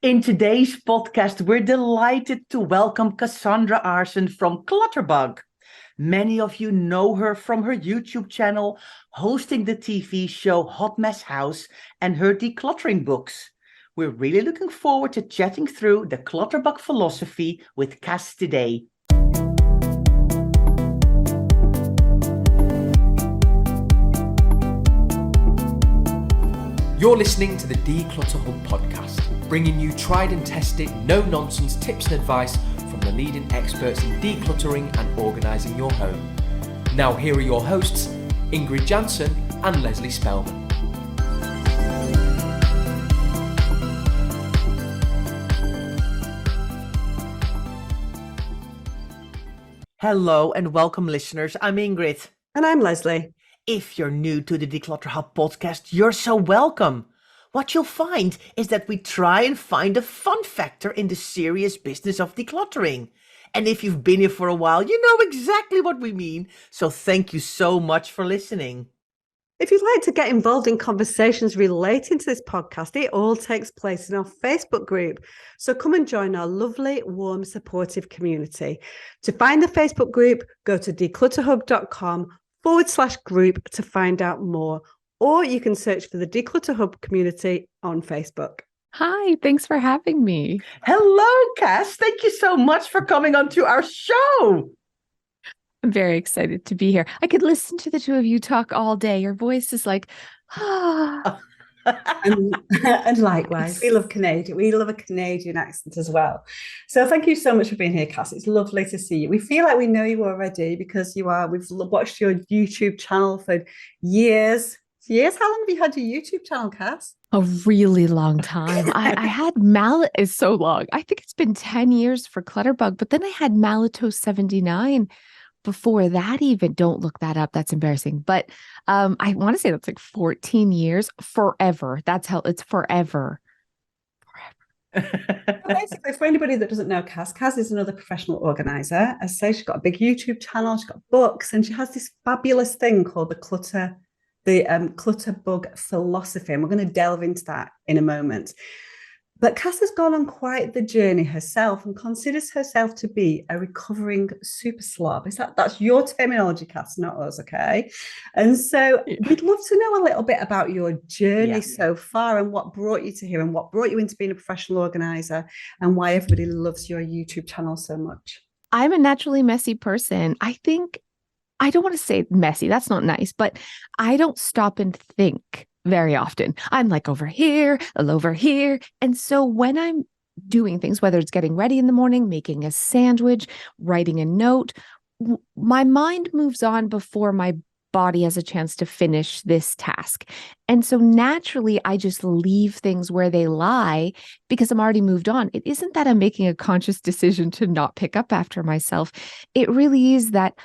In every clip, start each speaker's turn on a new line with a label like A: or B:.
A: In today's podcast, we're delighted to welcome Cassandra Aarssen from Clutterbug. Many of you know her from her YouTube channel, hosting the TV show Hot Mess House and her decluttering books. We're really looking forward to chatting through the Clutterbug philosophy with Cass today.
B: You're listening to the Declutter Hub podcast, bringing you tried and tested, no-nonsense tips and advice from the leading experts in decluttering and organising your home. Now here are your hosts, Ingrid Jansen and Leslie Spellman.
A: Hello and welcome, listeners. I'm Ingrid.
C: And I'm Leslie.
A: If you're new to the Declutter Hub podcast, you're so welcome. What you'll find is that we try and find a fun factor in the serious business of decluttering. And if you've been here for a while, you know exactly what we mean. So thank you so much for listening.
C: If you'd like to get involved in conversations relating to this podcast, it all takes place in our Facebook group. So come and join our lovely, warm, supportive community. To find the Facebook group, go to declutterhub.com/group to find out more, or you can search for the Declutter Hub community on Facebook.
D: Hi, thanks for having me.
A: Hello, Cass. Thank you so much for coming onto our show.
D: I'm very excited to be here. I could listen to the two of you talk all day. Your voice is like,
C: and likewise, we love Canadian. We love a Canadian accent as well. So thank you so much for being here, Cass. It's lovely to see you. We feel like we know you already because we've watched your YouTube channel for years. How long have you had your YouTube channel, Cass?
D: A really long time. I had is so long. I think it's been 10 years for Clutterbug, but then I had Malito 79 before that even. Don't look that up. That's embarrassing. But I want to say that's like 14 years. Forever. That's how it's forever.
C: Basically, for anybody that doesn't know Cass is another professional organizer. As I say, she's got a big YouTube channel, she's got books, and she has this fabulous thing called the Clutterbug philosophy. And we're going to delve into that in a moment. But Cass has gone on quite the journey herself and considers herself to be a recovering super slob. That's your terminology, Cass, not us, okay? And so we'd love to know a little bit about your journey so far and what brought you to here and what brought you into being a professional organizer and why everybody loves your YouTube channel so much.
D: I'm a naturally messy person. I don't want to say messy. That's not nice, but I don't stop and think very often. I'm like over here. And so when I'm doing things, whether it's getting ready in the morning, making a sandwich, writing a note, my mind moves on before my body has a chance to finish this task. And so naturally, I just leave things where they lie because I'm already moved on. It isn't that I'm making a conscious decision to not pick up after myself. It really is that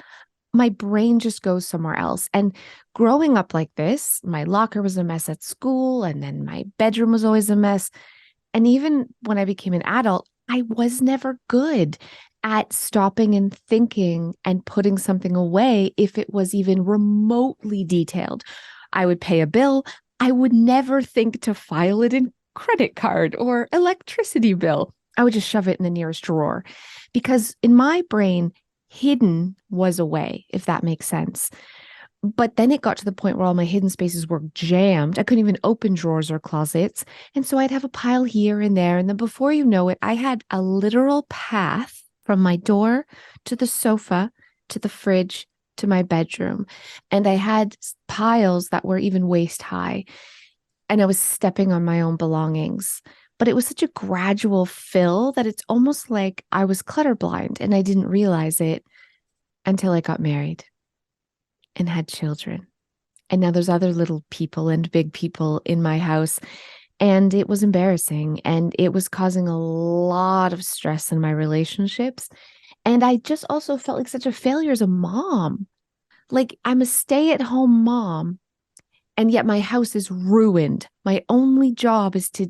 D: my brain just goes somewhere else. And growing up like this, my locker was a mess at school, and then my bedroom was always a mess. And even when I became an adult, I was never good at stopping and thinking and putting something away if it was even remotely detailed. I would pay a bill. I would never think to file it in credit card or electricity bill. I would just shove it in the nearest drawer because in my brain, hidden was away, if that makes sense. But then it got to the point where all my hidden spaces were jammed. I couldn't even open drawers or closets. And so I'd have a pile here and there. And then before you know it, I had a literal path from my door to the sofa, to the fridge, to my bedroom. And I had piles that were even waist high. And I was stepping on my own belongings. But it was such a gradual fill that it's almost like I was clutter blind and I didn't realize it until I got married and had children. And now there's other little people and big people in my house. And it was embarrassing and it was causing a lot of stress in my relationships. And I just also felt like such a failure as a mom. Like I'm a stay-at-home mom and yet my house is ruined. My only job is to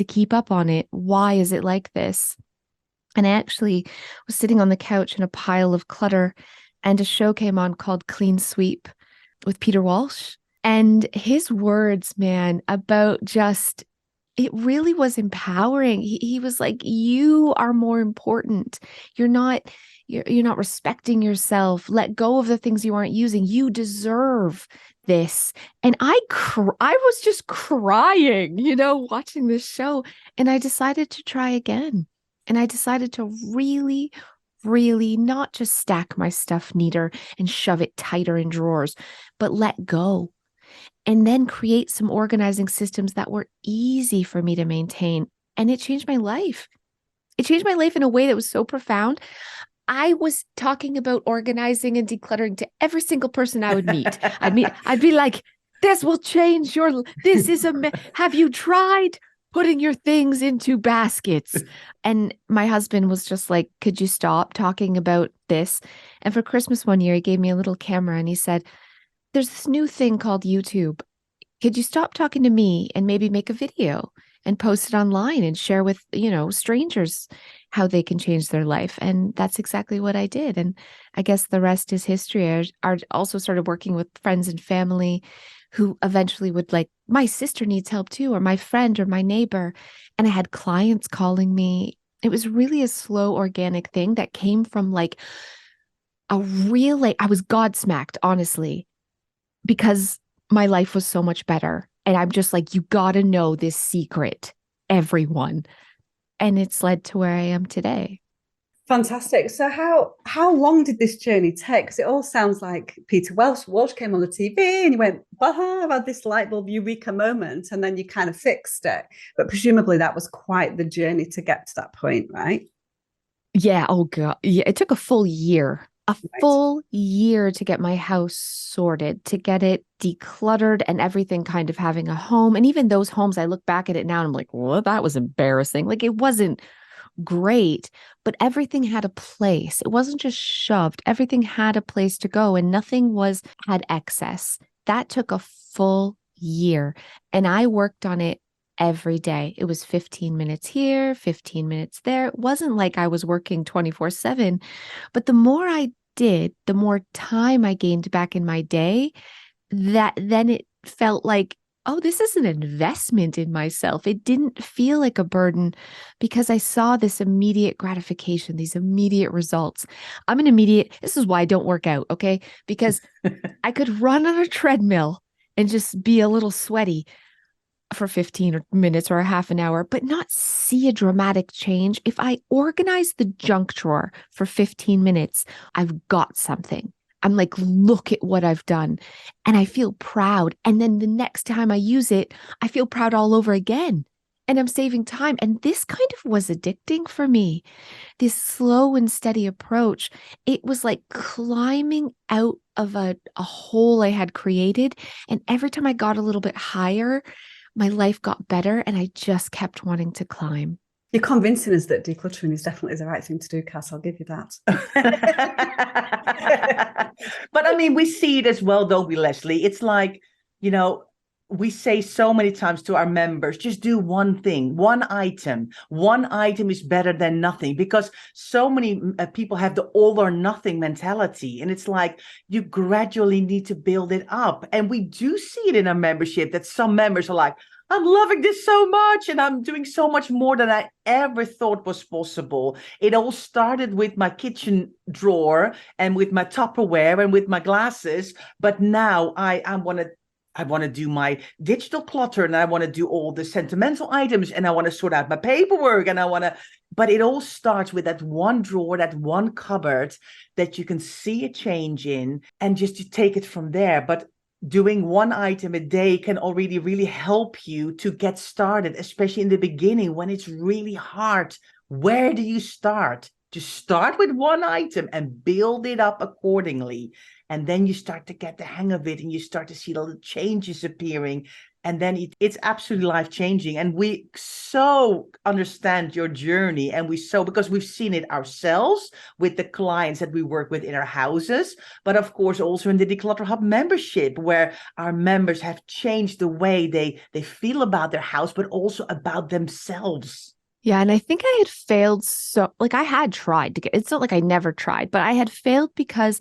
D: keep up on it. Why is it like this? And I actually was sitting on the couch in a pile of clutter and a show came on called Clean Sweep with Peter Walsh. And his words, man, about just it really was empowering. He was like, you are more important. You're not respecting yourself. Let go of the things you aren't using. You deserve this. And I was just crying, watching this show. And I decided to try again. And I decided to really, really not just stack my stuff neater and shove it tighter in drawers, but let go. And then create some organizing systems that were easy for me to maintain. And it changed my life. It changed my life in a way that was so profound. I was talking about organizing and decluttering to every single person I would meet. I'd be like, this will change have you tried putting your things into baskets? And my husband was just like, could you stop talking about this? And for Christmas one year, he gave me a little camera and he said, there's this new thing called YouTube. Could you stop talking to me and maybe make a video and post it online and share with, strangers how they can change their life? And that's exactly what I did. And I guess the rest is history. I also started working with friends and family who eventually would like, my sister needs help too, or my friend or my neighbor. And I had clients calling me. It was really a slow, organic thing that came from like I was godsmacked, honestly, because my life was so much better. And I'm just like, you got to know this secret, everyone. And it's led to where I am today.
C: Fantastic. So how long did this journey take? Because it all sounds like Peter Walsh came on the TV and you went, I've had this light bulb eureka moment, and then you kind of fixed it. But presumably that was quite the journey to get to that point, right?
D: Yeah. Oh God. Yeah. It took a full year. Full year to get my house sorted, to get it decluttered and everything kind of having a home. And even those homes, I look back at it now and I'm like, well, that was embarrassing. Like it wasn't great, but everything had a place. It wasn't just shoved. Everything had a place to go and nothing had excess. That took a full year. And I worked on it every day. It was 15 minutes here, 15 minutes there. It wasn't like I was working 24/7, but the more I did, the more time I gained back in my day, that then it felt like, oh, this is an investment in myself. It didn't feel like a burden because I saw this immediate gratification, these immediate results. This is why I don't work out, okay? Because I could run on a treadmill and just be a little sweaty for 15 minutes or a half an hour, but not see a dramatic change. If I organize the junk drawer for 15 minutes, I've got something. I'm like, look at what I've done. And I feel proud. And then the next time I use it, I feel proud all over again. And I'm saving time. And this kind of was addicting for me. This slow and steady approach. It was like climbing out of a hole I had created. And every time I got a little bit higher, my life got better and I just kept wanting to climb.
C: You're convincing us that decluttering is definitely the right thing to do, Cass. I'll give you that.
A: But I mean, we see it as well, don't we, Leslie? It's like, we say so many times to our members, just do one thing, one item. One item is better than nothing, because so many people have the all or nothing mentality. And it's like, you gradually need to build it up. And we do see it in our membership that some members are like, I'm loving this so much and I'm doing so much more than I ever thought was possible. It all started with my kitchen drawer and with my Tupperware and with my glasses. But now I want to do my digital clutter and I want to do all the sentimental items and I want to sort out my paperwork and but it all starts with that one drawer, that one cupboard that you can see a change in and just to take it from there. But doing one item a day can already really help you to get started, especially in the beginning when it's really hard. Where do you start? Just start with one item and build it up accordingly. And then you start to get the hang of it and you start to see the little changes appearing. And then it's absolutely life-changing. And we so understand your journey. And because we've seen it ourselves with the clients that we work with in our houses, but of course also in the Declutter Hub membership, where our members have changed the way they feel about their house, but also about themselves.
D: Yeah. And I think I had failed. I had tried to it's not like I never tried, but I had failed because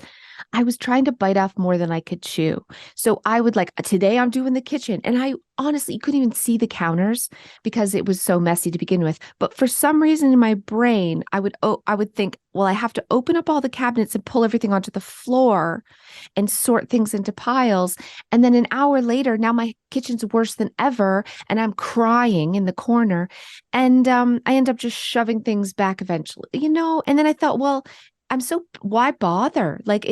D: I was trying to bite off more than I could chew. So I would like, today I'm doing the kitchen. And I honestly couldn't even see the counters because it was so messy to begin with. But for some reason in my brain, I would think, well, I have to open up all the cabinets and pull everything onto the floor and sort things into piles. And then an hour later, now my kitchen's worse than ever. And I'm crying in the corner. And I end up just shoving things back eventually, And then I thought, well, why bother? Like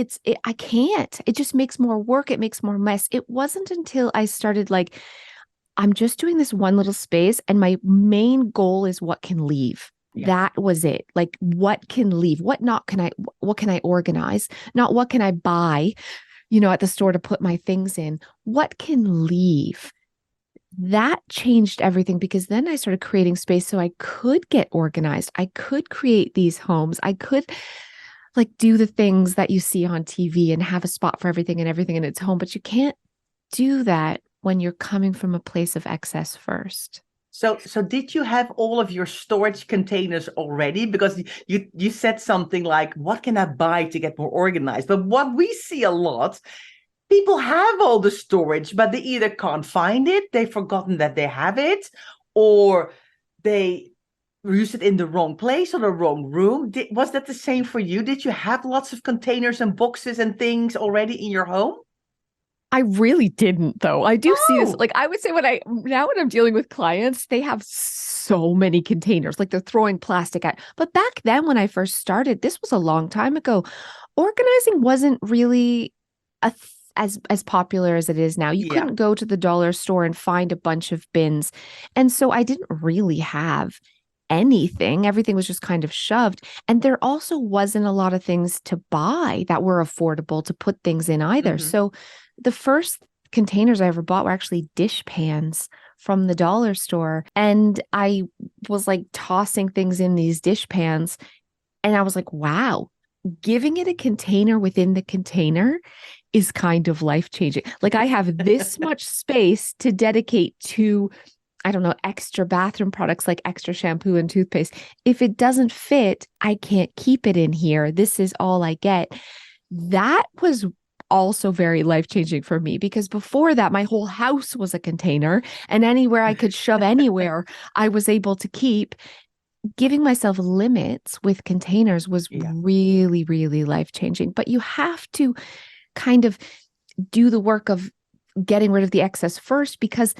D: I can't. It just makes more work. It makes more mess. It wasn't until I started like, I'm just doing this one little space and my main goal is what can leave.
A: Yeah.
D: That was it. Like what can leave? What can I organize? Not what can I buy, at the store to put my things in? What can leave? That changed everything because then I started creating space so I could get organized. I could create these homes. I could like do the things that you see on TV and have a spot for everything and everything in its home. But you can't do that when you're coming from a place of excess first.
A: So did you have all of your storage containers already? Because you said something like, what can I buy to get more organized? But what we see a lot, people have all the storage, but they either can't find it, they've forgotten that they have it, or they use it in the wrong place or the wrong room. Was that the same for you? Did you have lots of containers and boxes and things already in your home?
D: I really didn't, though. I do see this.
A: Oh.
D: Like I would say when I'm dealing with clients, they have so many containers, like they're throwing plastic at. But back then when I first started, this was a long time ago, organizing wasn't really as popular as it is now. You couldn't go to the dollar store and find a bunch of bins. And so I didn't really have anything. Everything was just kind of shoved. And there also wasn't a lot of things to buy that were affordable to put things in either.
A: Mm-hmm.
D: So the first containers I ever bought were actually dish pans from the dollar store. And I was like tossing things in these dish pans. And I was like, wow, giving it a container within the container is kind of life-changing. Like I have this much space to dedicate to, I don't know, extra bathroom products like extra shampoo and toothpaste. If it doesn't fit, I can't keep it in here. This is all I get. That was also very life-changing for me because before that, my whole house was a container and anywhere I could shove anywhere, I was able to keep. Giving myself limits with containers was really, really life-changing. But you have to kind of do the work of getting rid of the excess first because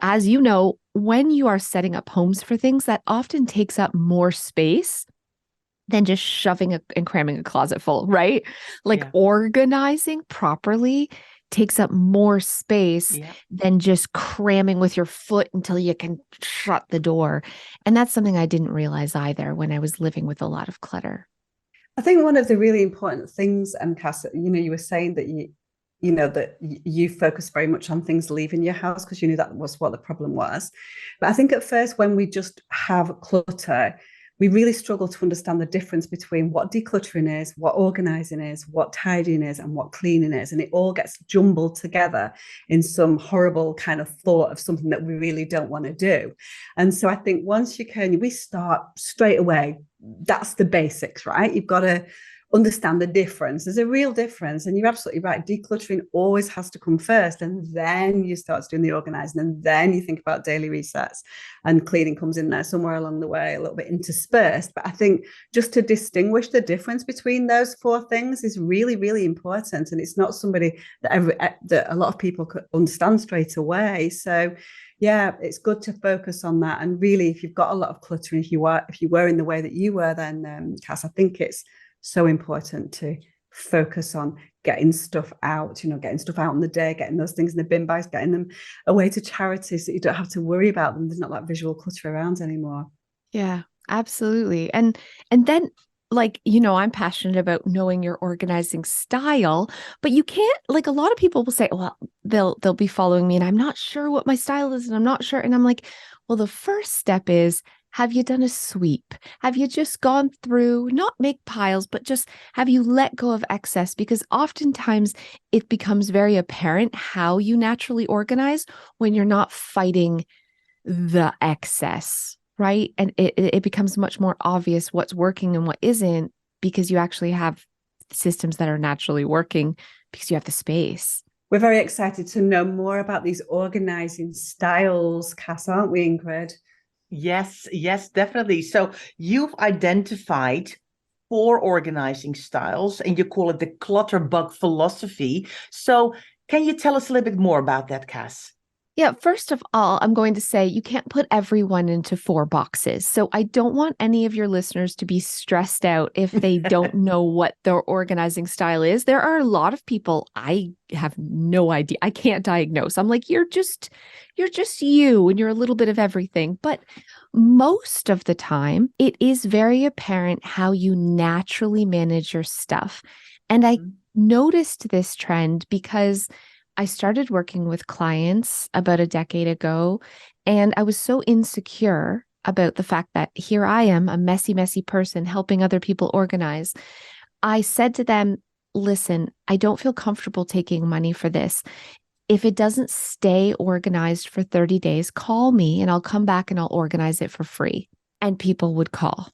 D: as you know, when you are setting up homes for things, that often takes up more space than just shoving and cramming a closet full, right? Like organizing properly takes up more space than just cramming with your foot until you can shut the door. And that's something I didn't realize either when I was living with a lot of clutter.
C: I think one of the really important things, and Cass, you were saying that that you focus very much on things leaving your house because you knew that was what the problem was. But I think at first when we just have clutter, we really struggle to understand the difference between what decluttering is, what organizing is, what tidying is, and what cleaning is. And it all gets jumbled together in some horrible kind of thought of something that we really don't want to do. And so I think once we start straight away, that's the basics, right? You've got to understand the difference. There's a real difference. And you're absolutely right. Decluttering always has to come first. And then you start doing the organizing. And then you think about daily resets. And cleaning comes in there somewhere along the way, a little bit interspersed. But I think just to distinguish the difference between those four things is really, really important. And it's not somebody that a lot of people could understand straight away. So yeah, it's good to focus on that. And really, if you've got a lot of clutter, if you were in the way that you were, then Cass, I think it's so important to focus on getting stuff out, getting stuff out on the day, getting those things in the bin bags, getting them away to charities so you don't have to worry about them. There's not that visual clutter around anymore.
D: Yeah, absolutely. And then I'm passionate about knowing your organizing style, but you can't, like a lot of people will say, well, they'll be following me and I'm not sure what my style is and I'm not sure. And I'm like, well, the first step is, have you done a sweep? Have you just gone through, not make piles, but just have you let go of excess? Because oftentimes it becomes very apparent how you naturally organize when you're not fighting the excess, right? And it becomes much more obvious what's working and what isn't because you actually have systems that are naturally working because you have the space.
C: We're very excited to know more about these organizing styles, Cass, aren't we, Ingrid?
A: Yes, yes, definitely. So you've identified 4 organizing styles and you call it the Clutterbug philosophy. So can you tell us a little bit more about that, Cass?
D: Yeah, first of all, I'm going to say you can't put everyone into 4 boxes. So I don't want any of your listeners to be stressed out if they don't know what their organizing style is. There are a lot of people I have no idea. I can't diagnose. I'm like, you're just you and you're a little bit of everything. But most of the time, it is very apparent how you naturally manage your stuff. And I noticed this trend because I started working with clients about a decade ago, and I was so insecure about the fact that here I am, a messy, messy person helping other people organize. I said to them, listen, I don't feel comfortable taking money for this. If it doesn't stay organized for 30 days, call me and I'll come back and I'll organize it for free. And people would call.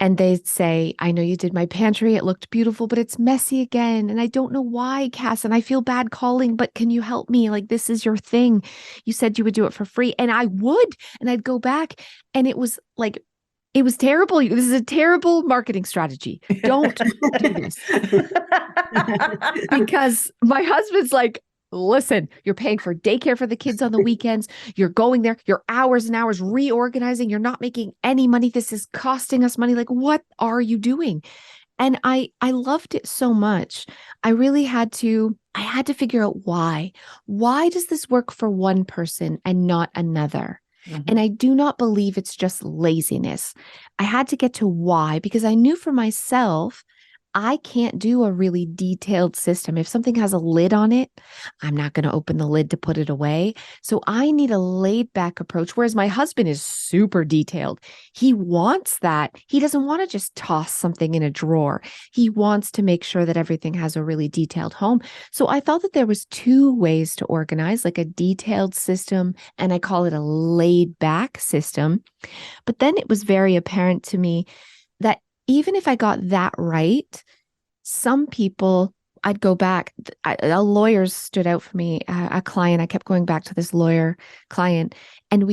D: And they'd say, I know you did my pantry. It looked beautiful, but it's messy again. And I don't know why, Cass. And I feel bad calling, but can you help me? Like, this is your thing. You said you would do it for free. And I would. And I'd go back. And it was like, it was terrible. This is a terrible marketing strategy. Don't do this. Because my husband's like, listen, you're paying for daycare for the kids on the weekends. You're going there, you're hours and hours reorganizing. You're not making any money. This is costing us money. Like, what are you doing? And I loved it so much. I had to figure out why. Why does this work for one person and not another? Mm-hmm. And I do not believe it's just laziness. I had to get to why, because I knew for myself, I can't do a really detailed system. If something has a lid on it, I'm not going to open the lid to put it away. So I need a laid back approach, whereas my husband is super detailed. He wants that. He doesn't want to just toss something in a drawer. He wants to make sure that everything has a really detailed home. So I thought that there was 2 ways to organize, like a detailed system, and I call it a laid back system. But then it was very apparent to me that even if I got that right, some people, I'd go back. A lawyer stood out for me, a client. I kept going back to this lawyer client, and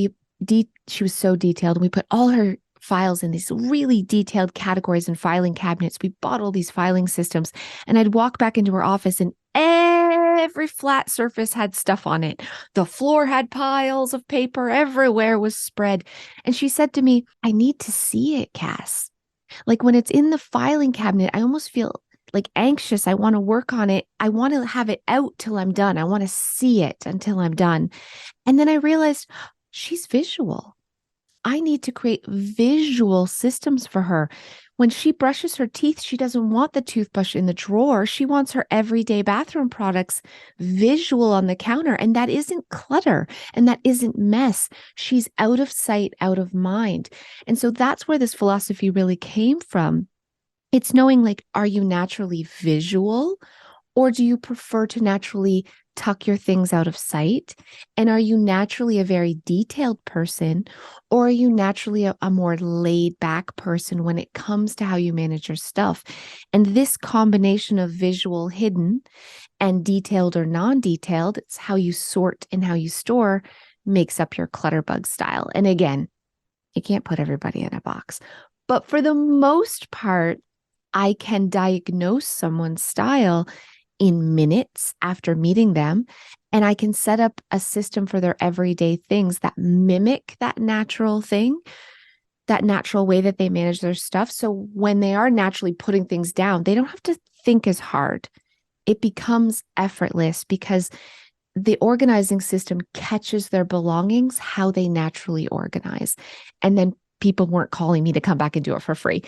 D: she was so detailed. We put all her files in these really detailed categories and filing cabinets. We bought all these filing systems, and I'd walk back into her office, and every flat surface had stuff on it. The floor had piles of paper. Everywhere was spread. And she said to me, I need to see it, Cass. Like when it's in the filing cabinet, I almost feel like anxious. I want to work on it. I want to have it out till I'm done. I want to see it until I'm done. And then I realized she's visual. I need to create visual systems for her. When she brushes her teeth, she doesn't want the toothbrush in the drawer. She wants her everyday bathroom products visual on the counter. And that isn't clutter and that isn't mess. She's out of sight, out of mind. And so that's where this philosophy really came from. It's knowing, like, are you naturally visual, or do you prefer to naturally tuck your things out of sight? And are you naturally a very detailed person, or are you naturally a more laid back person when it comes to how you manage your stuff? And this combination of visual, hidden, and detailed or non-detailed, it's how you sort and how you store, makes up your Clutterbug style. And again, you can't put everybody in a box, but for the most part, I can diagnose someone's style in minutes after meeting them. And I can set up a system for their everyday things that mimic that natural thing, that natural way that they manage their stuff. So when they are naturally putting things down, they don't have to think as hard. It becomes effortless because the organizing system catches their belongings, how they naturally organize. And then people weren't calling me to come back and do it for free.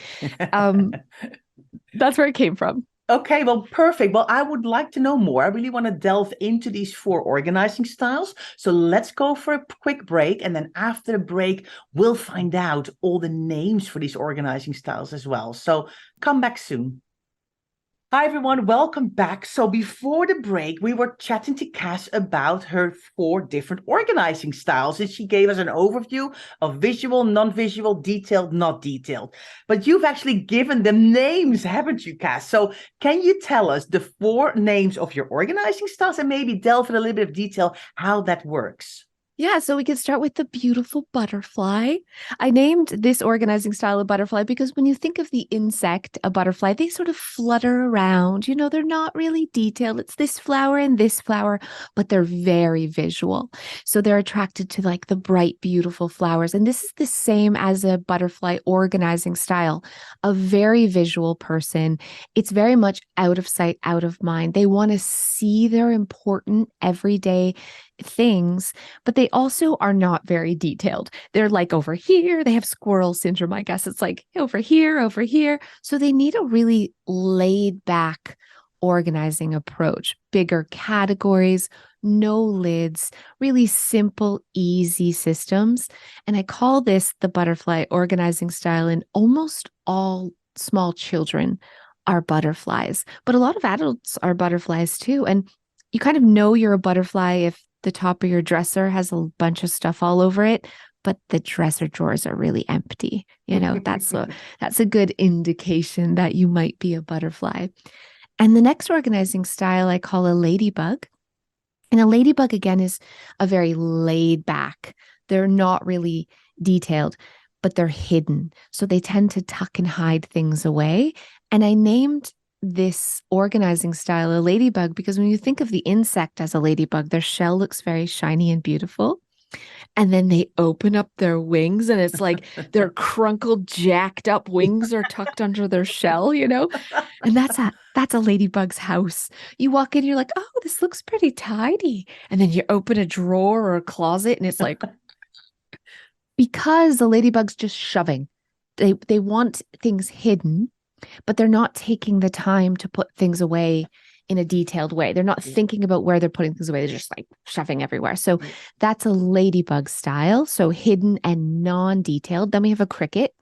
D: That's where it came from.
A: Okay, well, perfect. Well, I would like to know more. I really want to delve into these 4 organizing styles. So let's go for a quick break. And then after the break, we'll find out all the names for these organizing styles as well. So come back soon. Hi, everyone. Welcome back. So before the break, we were chatting to Cass about her 4 different organizing styles. And she gave us an overview of visual, non-visual, detailed, not detailed. But you've actually given them names, haven't you, Cass? So can you tell us the 4 names of your organizing styles and maybe delve in a little bit of detail how that works?
D: Yeah, so we could start with the beautiful butterfly. I named this organizing style a butterfly because when you think of the insect, a butterfly, they sort of flutter around. They're not really detailed. It's this flower and this flower, but they're very visual. So they're attracted to like the bright, beautiful flowers. And this is the same as a butterfly organizing style, a very visual person. It's very much out of sight, out of mind. They want to see their important everyday things, but they also are not very detailed. They're like over here, they have squirrel syndrome, I guess. It's like over here, over here. So they need a really laid back organizing approach, bigger categories, no lids, really simple, easy systems. And I call this the butterfly organizing style, and almost all small children are butterflies, but a lot of adults are butterflies too. And you kind of know you're a butterfly if the top of your dresser has a bunch of stuff all over it, but the dresser drawers are really empty. That's a good indication that you might be a butterfly. And the next organizing style I call a ladybug. And a ladybug, again, is a very laid back. They're not really detailed, but they're hidden. So they tend to tuck and hide things away. And I named this organizing style a ladybug because when you think of the insect as a ladybug, their shell looks very shiny and beautiful. And then they open up their wings and it's like their crunkled, jacked up wings are tucked under their shell, And that's a ladybug's house. You walk in, you're like, oh, this looks pretty tidy. And then you open a drawer or a closet and it's like, because the ladybug's just shoving. They want things hidden, but they're not taking the time to put things away in a detailed way. They're not thinking about where they're putting things away. They're just like shoving everywhere. So that's a ladybug style. So hidden and non-detailed. Then we have a cricket.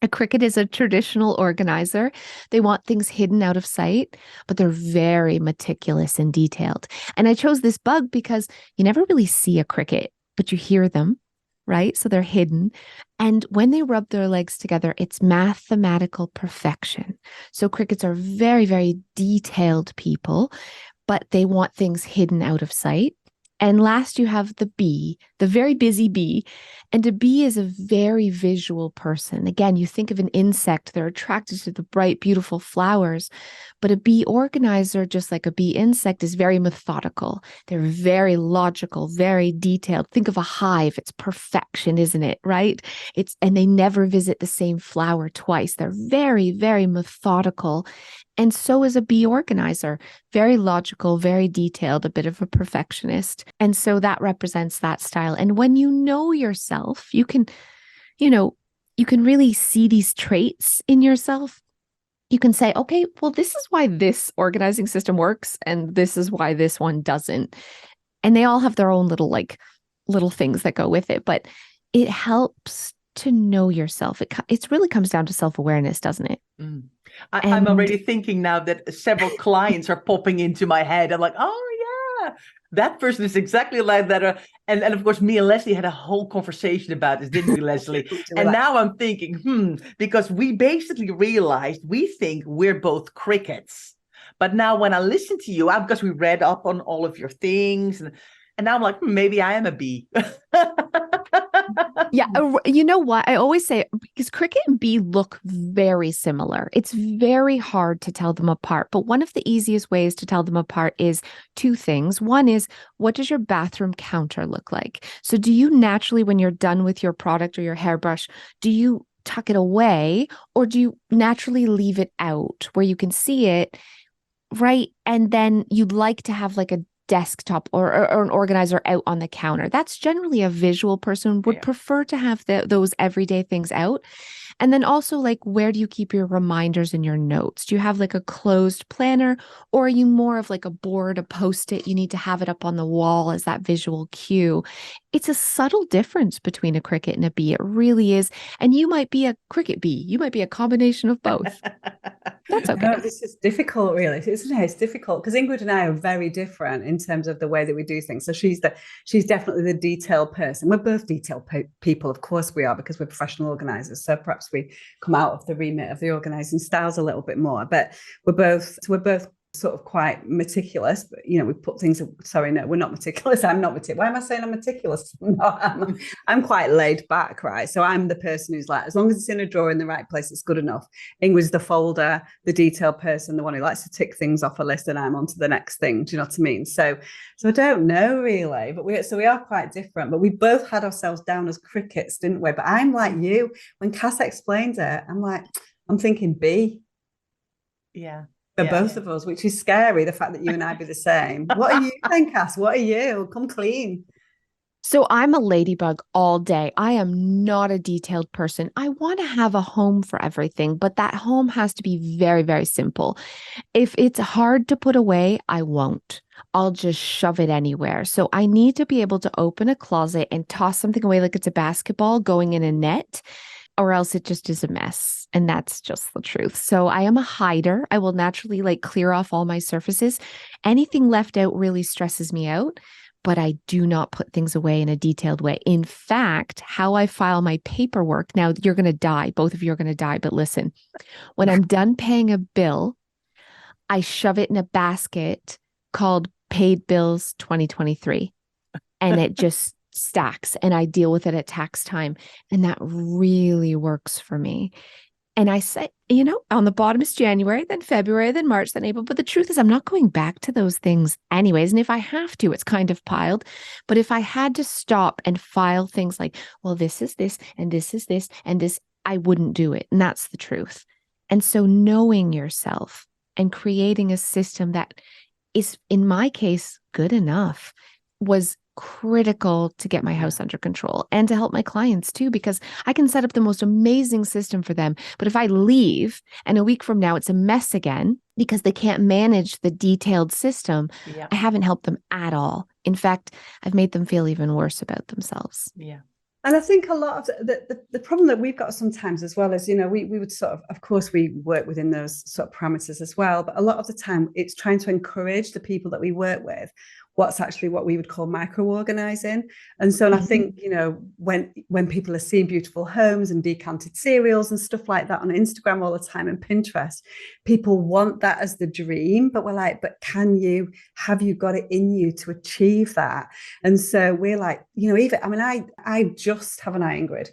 D: A cricket is a traditional organizer. They want things hidden out of sight, but they're very meticulous and detailed. And I chose this bug because you never really see a cricket, but you hear them, right? So they're hidden. And when they rub their legs together, it's mathematical perfection. So crickets are very, very detailed people, but they want things hidden out of sight. And last, you have the bee, the very busy bee. And a bee is a very visual person. Again, you think of an insect, they're attracted to the bright, beautiful flowers. But a bee organizer, just like a bee insect, is very methodical. They're very logical, very detailed. Think of a hive. It's perfection, isn't it? Right? And they never visit the same flower twice. They're very, very methodical. And so is a bee organizer, very logical, very detailed, a bit of a perfectionist. And so that represents that style. And when you know yourself, you can really see these traits in yourself. You can say, okay, well, this is why this organizing system works, and this is why this one doesn't. And they all have their own little things that go with it, but it helps to know yourself. It really comes down to self-awareness, doesn't it?
A: Mm. I'm already thinking now that several clients are popping into my head. I'm like, oh yeah, that person is exactly like that. And of course, me and Leslie had a whole conversation about this, didn't we, Leslie? And now I'm thinking, because we basically realized we think we're both crickets. But now when I listen to you, because we read up on all of your things, and now I'm like, maybe I am a bee.
D: Yeah. You know what? I always say, because cricket and bee look very similar. It's very hard to tell them apart. But one of the easiest ways to tell them apart is 2 things. One is, what does your bathroom counter look like? So do you naturally, when you're done with your product or your hairbrush, do you tuck it away, or do you naturally leave it out where you can see it, right? And then you'd like to have like a desktop or an organizer out on the counter. That's generally a visual person would prefer to have those everyday things out. And then also, like, where do you keep your reminders and your notes? Do you have like a closed planner, or are you more of like a board, a Post-it? You need to have it up on the wall as that visual cue. It's a subtle difference between a cricket and a bee. It really is. And you might be a cricket bee. You might be a combination of both. That's okay.
C: No, this is difficult, really, isn't it? It's difficult because Ingrid and I are very different in terms of the way that we do things. So she's definitely the detailed person. We're both detailed people, of course we are, because we're professional organisers. So perhaps we come out of the remit of the organising styles a little bit more. But we're both sort of quite meticulous, but we put things. Sorry, no, we're not meticulous. I'm not meticulous. Why am I saying I'm meticulous? No, I'm quite laid back, right? So I'm the person who's like, as long as it's in a drawer in the right place, it's good enough. Ingrid's the folder, the detailed person, the one who likes to tick things off a list, and I'm on to the next thing. Do you know what I mean? So I don't know really, but we are quite different. But we both had ourselves down as crickets, didn't we? But I'm like you. When Cass explains it, I'm thinking B.
A: Yeah.
C: For both of us, which is scary, the fact that you and I be the same. What are you then, Cass? What are you? Come clean.
D: So I'm a ladybug all day. I am not a detailed person. I want to have a home for everything, but that home has to be very, very simple. If it's hard to put away, I won't. I'll just shove it anywhere. So I need to be able to open a closet and toss something away like it's a basketball going in a net, or else it just is a mess. And that's just the truth. So I am a hider. I will naturally clear off all my surfaces. Anything left out really stresses me out, but I do not put things away in a detailed way. In fact, how I file my paperwork, now you're going to die. Both of you are going to die, but listen, when I'm done paying a bill, I shove it in a basket called Paid Bills 2023. And it just stacks, and I deal with it at tax time. And that really works for me. And I say, on the bottom is January, then February, then March, then April. But the truth is, I'm not going back to those things anyways. And if I have to, it's kind of piled. But if I had to stop and file things like, well, this is this, and this is this, and this, I wouldn't do it. And that's the truth. And so knowing yourself and creating a system that is, in my case, good enough was critical to get my house under control and to help my clients too, because I can set up the most amazing system for them. But if I leave and a week from now it's a mess again because they can't manage the detailed system, I haven't helped them at all. In fact, I've made them feel even worse about themselves.
C: Yeah. And I think a lot of the problem that we've got sometimes as well is, we would sort of course, we work within those sort of parameters as well. But a lot of the time it's trying to encourage the people that we work with what's actually what we would call micro-organizing. And so I think, when people are seeing beautiful homes and decanted cereals and stuff like that on Instagram all the time and Pinterest, people want that as the dream, but we're like, but have you got it in you to achieve that? And so we're like, I just, haven't I, Ingrid,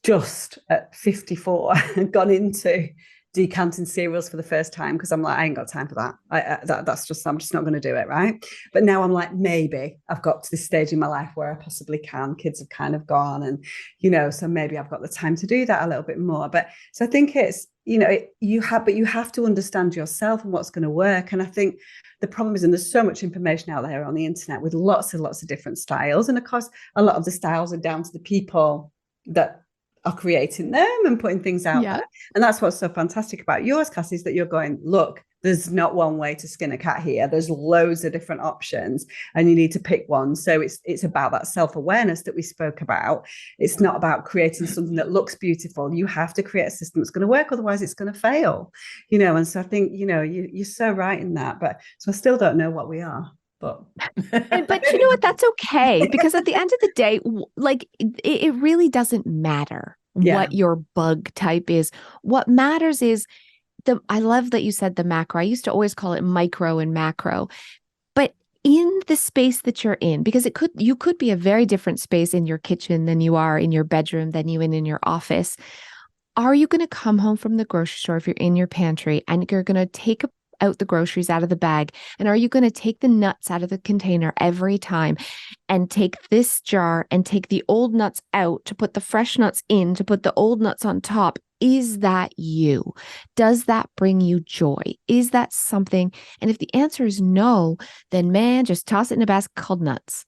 C: just at 54 gone into decanting cereals for the first time because I'm like, I ain't got time for that. I'm just not going to do it, right? But now I'm like, maybe I've got to this stage in my life where I possibly can. Kids have kind of gone, and so maybe I've got the time to do that a little bit more. But so I think it's you have to understand yourself and what's going to work. And I think the problem is, and there's so much information out there on the internet with lots and lots of different styles, and of course a lot of the styles are down to the people that are creating them and putting things out there. And that's what's so fantastic about yours, Cassie, is that you're going, look, there's not one way to skin a cat here. There's loads of different options and you need to pick one. So it's about that self-awareness that we spoke about. It's not about creating something that looks beautiful. You have to create a system that's going to work, otherwise it's going to fail. And so I think, you're so right in that. But so I still don't know what we are. But
D: you know what? That's okay. Because at the end of the day, it really doesn't matter what your bug type is. What matters is I love that you said the macro. I used to always call it micro and macro. But in the space that you're in, because you could be a very different space in your kitchen than you are in your bedroom, than you in your office. Are you going to come home from the grocery store if you're in your pantry and you're going to take out the groceries out of the bag? And are you going to take the nuts out of the container every time and take this jar and take the old nuts out to put the fresh nuts in, to put the old nuts on top? Is that you? Does that bring you joy? Is that something? And if the answer is no, then man, just toss it in a basket called nuts.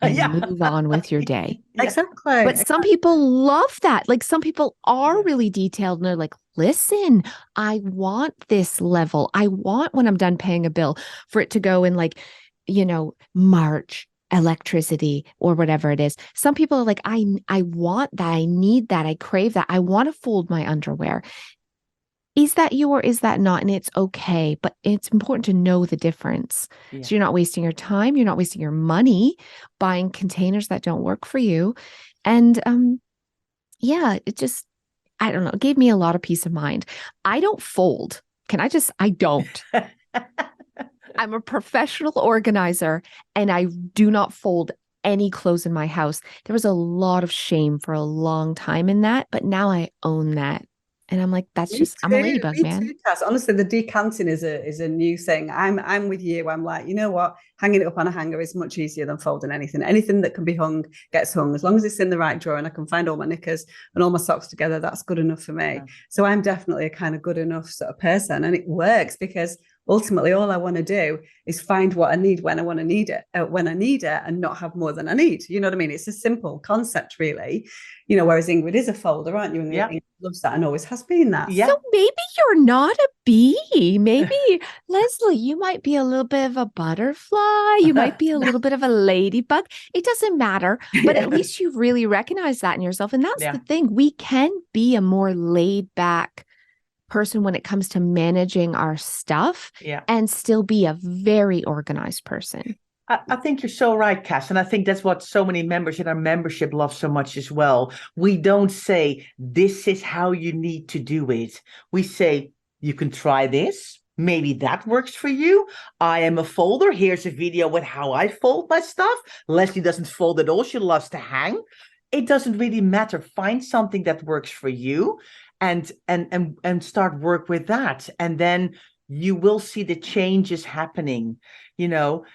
D: And move on with your day.
C: Exactly.
D: But some people love that. Some people are really detailed and they're like, listen, I want this level. I want, when I'm done paying a bill, for it to go in March, electricity, or whatever it is. Some people are like, I want that. I need that. I crave that. I want to fold my underwear. is that you or is that not? And it's okay, but it's important to know the difference.
A: Yeah.
D: So you're not wasting your time, you're not wasting your money buying containers that don't work for you. And yeah, it just, I don't know, it gave me a lot of peace of mind. I don't fold. I don't. I'm a professional organizer and I do not fold any clothes in my house. There was a lot of shame for a long time in that, but now I own that. And I'm like, I'm a ladybug, man.
C: Me too, Cass. Honestly, the decanting is a new thing. I'm with you. I'm like, you know what? Hanging it up on a hanger is much easier than folding anything. Anything that can be hung gets hung. As long as it's in the right drawer and I can find all my knickers and all my socks together, that's good enough for me. Yeah. So I'm definitely a kind of good enough sort of person. And it works because ultimately all I want to do is find what I need when I want to need it, and not have more than I need. You know what I mean? It's a simple concept, really. You know, whereas Ingrid is a folder, aren't you? And Ingrid loves that and always has been that.
D: Yeah. So maybe you're not a bee. Maybe, Leslie, you might be a little bit of a butterfly. You might be a little bit of a ladybug. It doesn't matter. But at least you really recognize that in yourself. And that's the thing. We can be a more laid back person when it comes to managing our stuff and still be a very organized person.
A: I think you're so right, Cass. And I think that's what so many members in our membership love so much as well. We don't say, this is how you need to do it. We say, you can try this. Maybe that works for you. I am a folder. Here's a video with how I fold my stuff. Leslie doesn't fold at all. She loves to hang. It doesn't really matter. Find something that works for you and start work with that. And then you will see the changes happening, you know.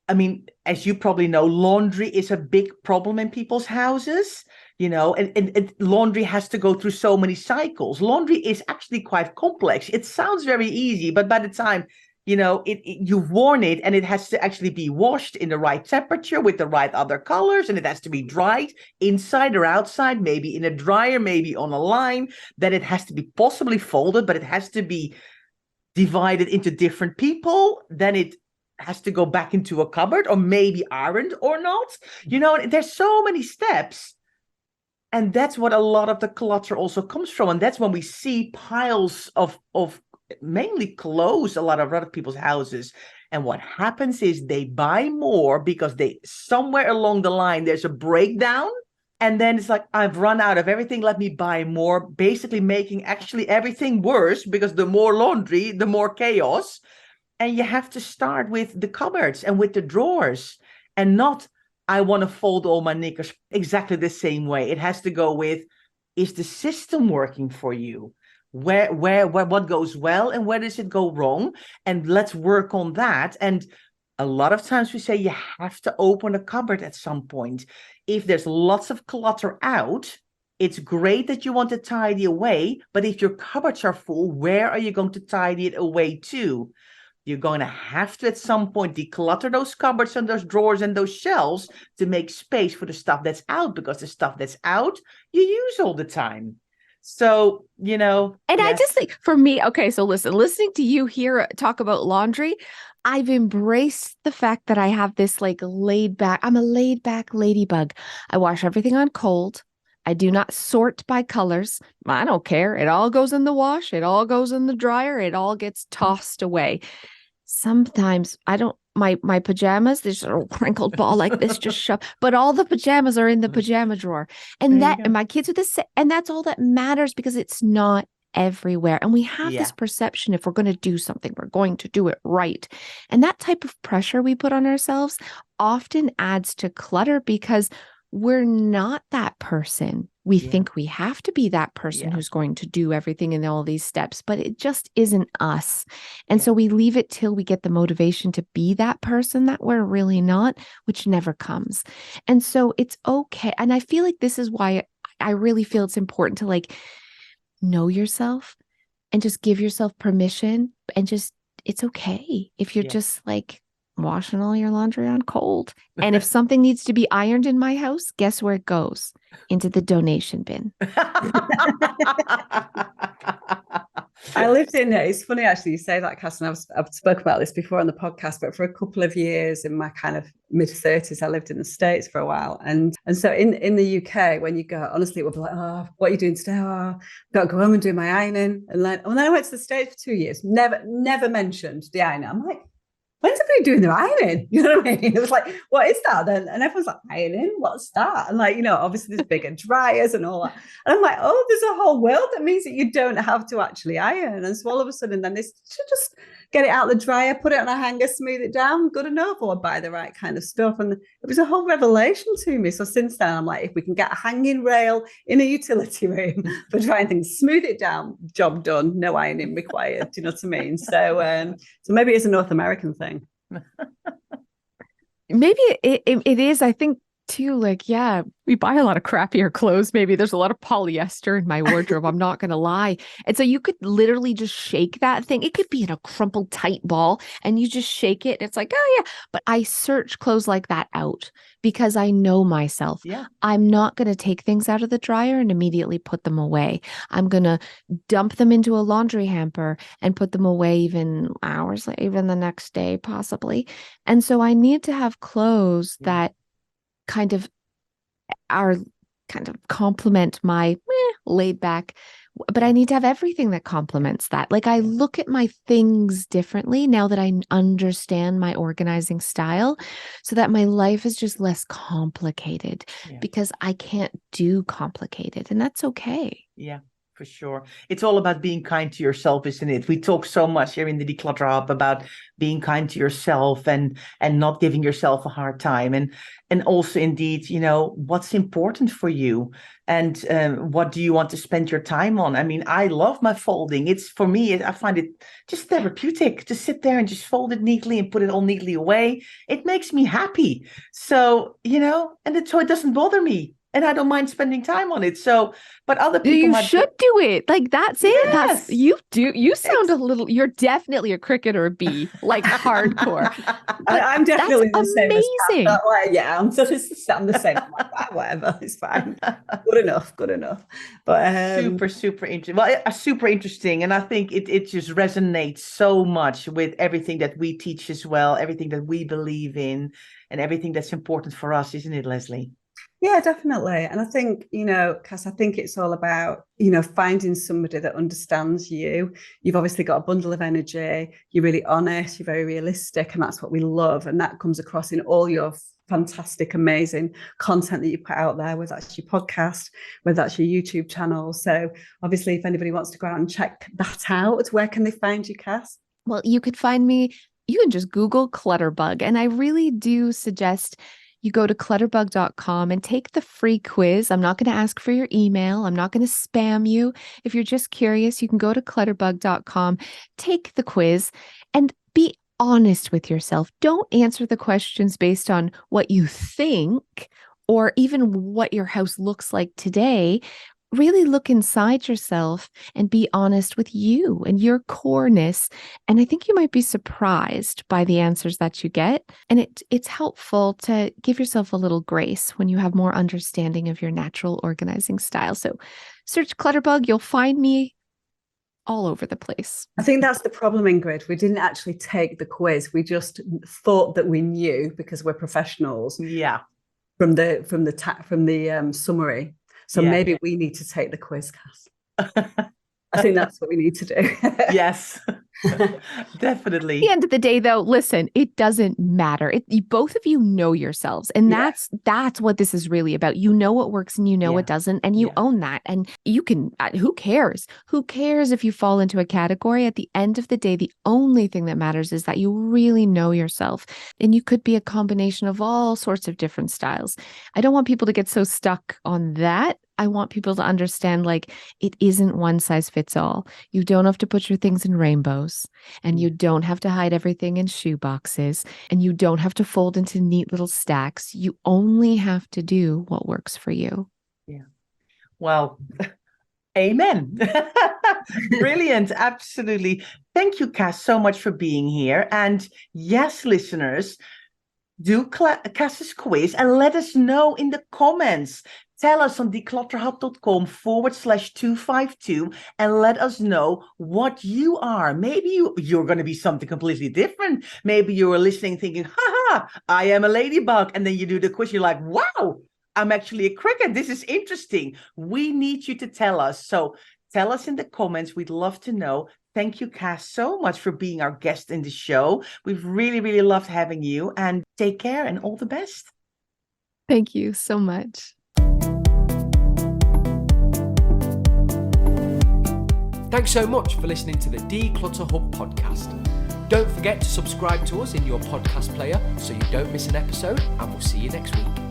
A: I mean, as you probably know, laundry is a big problem in people's houses, you know, and laundry has to go through so many cycles. Laundry is actually quite complex. It sounds very easy, but by the time, you know, you've worn it and it has to actually be washed in the right temperature with the right other colors, and it has to be dried inside or outside, maybe in a dryer, maybe on a line, then it has to be possibly folded, but it has to be divided into different people. Then it has to go back into a cupboard or maybe ironed or not. You know, there's so many steps. And that's what a lot of the clutter also comes from. And that's when we see piles of mainly clothes, a lot of other people's houses. And what happens is they buy more because somewhere along the line, there's a breakdown. And then it's like, I've run out of everything. Let me buy more, basically making actually everything worse because the more laundry, the more chaos. And you have to start with the cupboards and with the drawers and not, I want to fold all my knickers exactly the same way. It has to go with, is the system working for you? What goes well and where does it go wrong? And let's work on that. And a lot of times we say you have to open a cupboard at some point. If there's lots of clutter out, it's great that you want to tidy away, but if your cupboards are full, where are you going to tidy it away to? You're going to have to, at some point, declutter those cupboards and those drawers and those shelves to make space for the stuff that's out, because the stuff that's out, you use all the time. So, you know.
D: And I just think, for me, okay, so listening to you here talk about laundry, I've embraced the fact that I have this like laid back, I'm a laid back ladybug. I wash everything on cold. I do not sort by colors. I don't care. It all goes in the wash. It all goes in the dryer. It all gets tossed away. Sometimes I don't, my pajamas, there's a wrinkled ball like this, just shove, but all the pajamas are in the pajama drawer. And and my kids are the same. And that's all that matters because it's not everywhere. And we have this perception, if we're going to do something, we're going to do it right. And that type of pressure we put on ourselves often adds to clutter because we're not that person. We think we have to be that person who's going to do everything in all these steps, but it just isn't us. And so we leave it till we get the motivation to be that person that we're really not, which never comes. And so it's okay. And I feel like this is why I really feel it's important to like know yourself and just give yourself permission and just, it's okay if you're just like washing all your laundry on cold. And if something needs to be ironed in my house, guess where it goes? Into the donation bin.
C: I lived in it. It's funny actually you say that, Cass, and I've spoken about this before on the podcast, but for a couple of years in my kind of mid-30s, I lived in the States for a while. And so in the UK, when you go, honestly, it would be like, oh, what are you doing today? Oh, I've got to go home and do my ironing. And then I went to the States for 2 years, never mentioned the ironing. I'm like, when's everybody doing their ironing? You know what I mean? It was like, what is that then? And everyone's like, ironing? What's that? And like, obviously there's bigger dryers and all that. And I'm like, oh, there's a whole world that means that you don't have to actually iron. And so all of a sudden, then they should just get it out the dryer, put it on a hanger, smooth it down, good enough, or buy the right kind of stuff. And it was a whole revelation to me. So since then, I'm like, if we can get a hanging rail in a utility room for drying things, smooth it down, job done, no ironing required. Do you know what I mean? So maybe it's a North American thing.
D: Maybe it is. I think too, like, yeah, we buy a lot of crappier clothes. Maybe there's a lot of polyester in my wardrobe. I'm not going to lie. And so you could literally just shake that thing. It could be in a crumpled tight ball and you just shake it. It's like, oh yeah. But I search clothes like that out because I know myself.
A: Yeah.
D: I'm not going to take things out of the dryer and immediately put them away. I'm going to dump them into a laundry hamper and put them away even hours, even the next day, possibly. And so I need to have clothes that kind of complement my laid back, but I need to have everything that complements that. Like I look at my things differently now that I understand my organizing style, so that my life is just less complicated because I can't do complicated, and that's okay.
A: Yeah. For sure. It's all about being kind to yourself, isn't it? We talk so much here in the Declutter Hub about being kind to yourself and not giving yourself a hard time. And also, indeed, what's important for you and what do you want to spend your time on? I mean, I love my folding. It's for me, I find it just therapeutic to sit there and just fold it neatly and put it all neatly away. It makes me happy. So, so it doesn't bother me. And I don't mind spending time on it. So, but other people
D: should do it. Like that's it. Yes. You sound a little. You're definitely a cricket or a bee, like hardcore.
C: I'm definitely the same.
D: Amazing.
C: I'm the same. Whatever, it's fine. Good enough. But
A: super interesting. Well, super interesting, and I think it just resonates so much with everything that we teach as well, everything that we believe in, and everything that's important for us, isn't it, Leslie?
C: Yeah, definitely. And I think, Cass, I think it's all about, finding somebody that understands you. You've obviously got a bundle of energy. You're really honest. You're very realistic. And that's what we love. And that comes across in all your fantastic, amazing content that you put out there, whether that's your podcast, whether that's your YouTube channel. So obviously, if anybody wants to go out and check that out, where can they find you, Cass?
D: Well, you could find me. You can just Google Clutterbug. And I really do suggest you go to clutterbug.com and take the free quiz. I'm not going to ask for your email. I'm not going to spam you. If you're just curious, you can go to clutterbug.com, take the quiz, and be honest with yourself. Don't answer the questions based on what you think or even what your house looks like today. Really look inside yourself and be honest with you and your coreness. And I think you might be surprised by the answers that you get. And it's helpful to give yourself a little grace when you have more understanding of your natural organizing style. So search Clutterbug. You'll find me all over the place.
C: I think that's the problem, Ingrid. We didn't actually take the quiz. We just thought that we knew because we're professionals.
A: Yeah.
C: From the summary. So maybe we need to take the quiz, Cass. I think that's what we need to do.
A: Yes, definitely.
D: At the end of the day, though, listen, it doesn't matter. Both of you know yourselves. And that's what this is really about. You know what works and you know what doesn't. And you own that. And you can, who cares? Who cares if you fall into a category? At the end of the day, the only thing that matters is that you really know yourself. And you could be a combination of all sorts of different styles. I don't want people to get so stuck on that. I want people to understand, like, it isn't one size fits all. You don't have to put your things in rainbows, and you don't have to hide everything in shoe boxes, and you don't have to fold into neat little stacks. You only have to do what works for you.
A: Yeah. Well, amen. Brilliant. Absolutely. Thank you, Cass, so much for being here. And yes, listeners, do Cass's quiz and let us know in the comments. Tell us on declutterhub.com/252 and let us know what you are. Maybe you're going to be something completely different. Maybe you were listening thinking, haha, I am a ladybug. And then you do the quiz, you're like, wow, I'm actually a cricket. This is interesting. We need you to tell us. So tell us in the comments. We'd love to know. Thank you, Cass, so much for being our guest in the show. We've really, really loved having you. And take care and all the best.
D: Thank you so much.
B: Thanks so much for listening to the Declutter Hub podcast. Don't forget to subscribe to us in your podcast player so you don't miss an episode, and we'll see you next week.